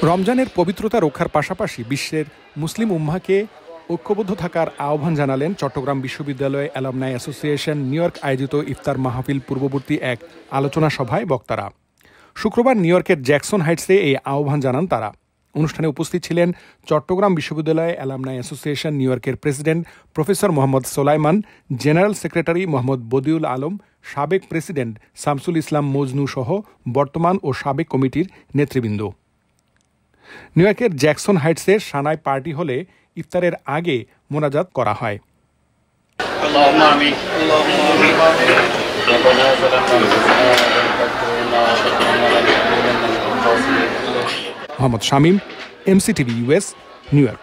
রমজানের পবিত্রতা রক্ষার পাশাপাশি বিশ্বের মুসলিম উম্মাহকে ঐক্যবদ্ধ থাকার আহ্বান জানালেন চট্টগ্রাম বিশ্ববিদ্যালয় অ্যালামনাই অ্যাসোসিয়েশন নিউ ইয়র্ক আয়োজিত ইফতার মাহফিল পূর্ববর্তী এক আলোচনা সভায় বক্তারা। শুক্রবার নিউ ইয়র্কের জ্যাকসন হাইটসে এই আহ্বান জানান তারা। অনুষ্ঠানে উপস্থিত ছিলেন চট্টগ্রাম বিশ্ববিদ্যালয় অ্যালামনাই অ্যাসোসিয়েশন নিউ ইয়র্কের প্রেসিডেন্ট প্রফেসর মোহাম্মদ সোলাইমান, জেনারেল সেক্রেটারি মোহাম্মদ বদিউল আলম, সাবেক প্রেসিডেন্ট শামসুল ইসলাম মজনু সহ বর্তমান ও সাবেক কমিটির নেতৃবৃন্দ। নিউ ইয়র্কের জ্যাকসন হাইটসের সানাই পার্টি হলে ইফতারের আগে মোনাজাত করা হয়। Mohammad Shamim, MCTV US, new York.